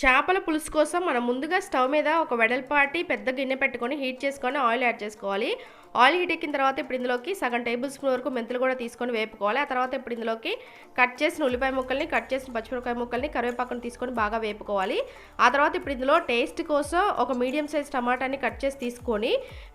చేపల పులుసు కోసం మనం ముందుగా స్టవ్ మీద ఒక వెడల్పాటి పెద్ద గిన్నె పెట్టుకొని హీట్ చేసుకొని ఆయిల్ యాడ్ చేసుకోవాలి. ఆయిల్ హీట్ ఎక్కిన తర్వాత ఇప్పుడు ఇందులోకి సగం టేబుల్ స్పూన్ వరకు మెంతులు కూడా తీసుకొని వేపుకోవాలి. ఆ తర్వాత ఇప్పుడు ఇందులోకి కట్ చేసిన ఉల్లిపాయ ముక్కల్ని, కట్ చేసిన పచ్చిమిరపకాయ ముక్కల్ని, కరివేపాకుని తీసుకొని బాగా వేపుకోవాలి. ఆ తర్వాత ఇప్పుడు ఇందులో టేస్ట్ కోసం ఒక మీడియం సైజ్ టమాటాని కట్ చేసి తీసుకొని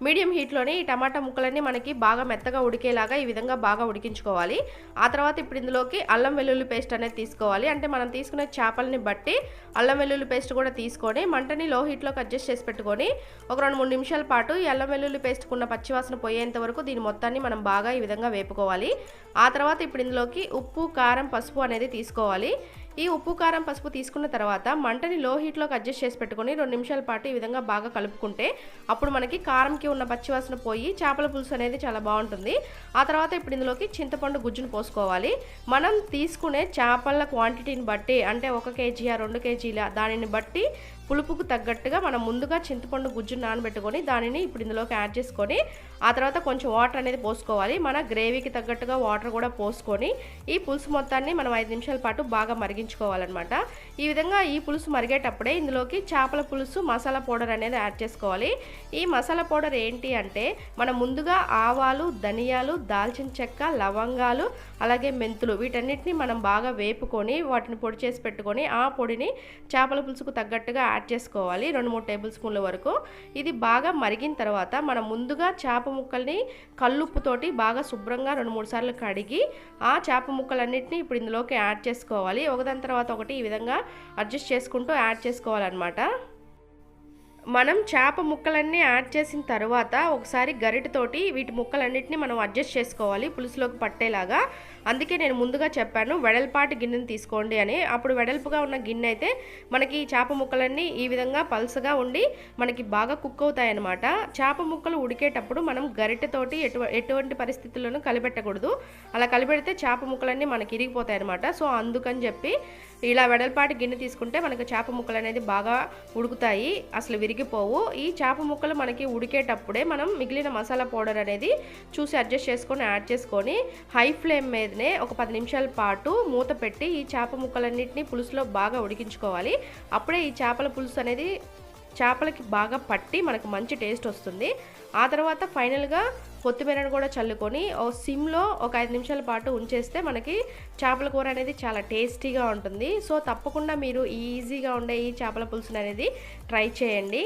మీడియం హీట్లోని ఈ టమాటా ముక్కలన్నీ మనకి బాగా మెత్తగా ఉడికేలాగా ఈ విధంగా బాగా ఉడికించుకోవాలి. ఆ తర్వాత ఇప్పుడు ఇందులోకి అల్లం వెల్లుల్లి పేస్ట్ అనేది తీసుకోవాలి. అంటే మనం తీసుకునే చేపలని బట్టి అల్లం వెల్లుల్లి పేస్ట్ కూడా తీసుకొని మంటని లో హీట్లోకి అడ్జస్ట్ చేసి పెట్టుకొని ఒక 2-3 నిమిషాల పాటు ఈ అల్లం వెల్లుల్లి పేస్ట్కి ఉన్న పచ్చివాసన పోయేంత వరకు దీని మొత్తాన్ని మనం బాగా ఈ విధంగా వేపుకోవాలి. ఆ తర్వాత ఇప్పుడు ఇందులోకి ఉప్పు, కారం, పసుపు అనేది తీసుకోవాలి. ఈ ఉప్పు, కారం, పసుపు తీసుకున్న తర్వాత మంటని లో హీట్లోకి అడ్జస్ట్ చేసి పెట్టుకొని 2 నిమిషాల పాటు ఈ విధంగా బాగా కలుపుకుంటే అప్పుడు మనకి కారంకి ఉన్న పచ్చివాసన పోయి చేపల పులుసు అనేది చాలా బాగుంటుంది. ఆ తర్వాత ఇప్పుడు ఇందులోకి చింతపండు గుజ్జును పోసుకోవాలి. మనం తీసుకునే చేపల క్వాంటిటీని బట్టి అంటే 1 కేజీ 2 కేజీల దానిని బట్టి పులుపుకు తగ్గట్టుగా మనం ముందుగా చింతపండు గుజ్జును నానబెట్టుకొని దానిని ఇప్పుడు ఇందులోకి యాడ్ చేసుకొని ఆ తర్వాత కొంచెం వాటర్ అనేది పోసుకోవాలి. మన గ్రేవీకి తగ్గట్టుగా వాటర్ కూడా పోసుకొని ఈ పులుసు మొత్తాన్ని మనం 5 నిమిషాల పాటు బాగా మరిగించుకోవాలన్నమాట. ఈ విధంగా ఈ పులుసు మరిగేటప్పుడే ఇందులోకి చేపల పులుసు మసాలా పౌడర్ అనేది యాడ్ చేసుకోవాలి. ఈ మసాలా పౌడర్ ఏంటి అంటే మనం ముందుగా ఆవాలు, ధనియాలు, దాల్చిన చెక్క, లవంగాలు, అలాగే మెంతులు వీటన్నిటిని మనం బాగా వేపుకొని వాటిని పొడి చేసి పెట్టుకొని ఆ పొడిని చేపల పులుసుకు తగ్గట్టుగా యాడ్ చేసుకోవాలి. 2-3 టేబుల్ స్పూన్ల వరకు. ఇది బాగా మరిగిన తర్వాత మనం ముందుగా చేప ముక్కల్ని కల్లుప్పుతోటి బాగా శుభ్రంగా 2-3 సార్లు కడిగి ఆ చేప ముక్కలన్నిటిని ఇప్పుడు ఇందులోకి యాడ్ చేసుకోవాలి. ఒకదాని తర్వాత ఒకటి ఈ విధంగా అడ్జస్ట్ చేసుకుంటూ యాడ్ చేసుకోవాలన్నమాట. మనం చేప ముక్కలన్నీ యాడ్ చేసిన తర్వాత ఒకసారి గరిటెతోటి వీటి ముక్కలన్నిటిని మనం అడ్జస్ట్ చేసుకోవాలి పులుసులోకి పట్టేలాగా. అందుకే నేను ముందుగా చెప్పాను వెడల్పాటి గిన్నెని తీసుకోండి అని. అప్పుడు వెడల్పుగా ఉన్న గిన్నె అయితే మనకి చేప ముక్కలన్నీ ఈ విధంగా పల్సగా ఉండి మనకి బాగా కుక్ అవుతాయి అన్నమాట. చేప ముక్కలు ఉడికేటప్పుడు మనం గరిటెతోటి ఎటువంటి పరిస్థితుల్లోనూ కలిపెట్టకూడదు. అలా కలిపెడితే చేప ముక్కలన్నీ మనకి ఇరిగిపోతాయి అన్నమాట. సో అందుకని చెప్పి ఇలా వెడల్పాటి గిన్నె తీసుకుంటే మనకు చేప ముక్కలు అనేది బాగా ఉడుకుతాయి, అసలు విరిగిపోవు. ఈ చేప ముక్కలు మనకి ఉడికేటప్పుడే మనం మిగిలిన మసాలా పౌడర్ అనేది చూసి అడ్జస్ట్ చేసుకొని యాడ్ చేసుకొని హై ఫ్లేమ్ మీదనే ఒక 10 నిమిషాల పాటు మూత పెట్టి ఈ చేప ముక్కలన్నింటినీ పులుసులో బాగా ఉడికించుకోవాలి. అప్పుడే ఈ చేపల పులుసు అనేది చేపలకి బాగా పట్టి మనకు మంచి టేస్ట్ వస్తుంది. ఆ తర్వాత ఫైనల్గా కొత్తిమీరను కూడా చల్లుకొని సిమ్లో ఒక 5 నిమిషాల పాటు ఉంచేస్తే మనకి చేపల కూర అనేది చాలా టేస్టీగా ఉంటుంది. సో తప్పకుండా మీరు ఈజీగా ఉండే ఈ చేపల పులుసు అనేది ట్రై చేయండి.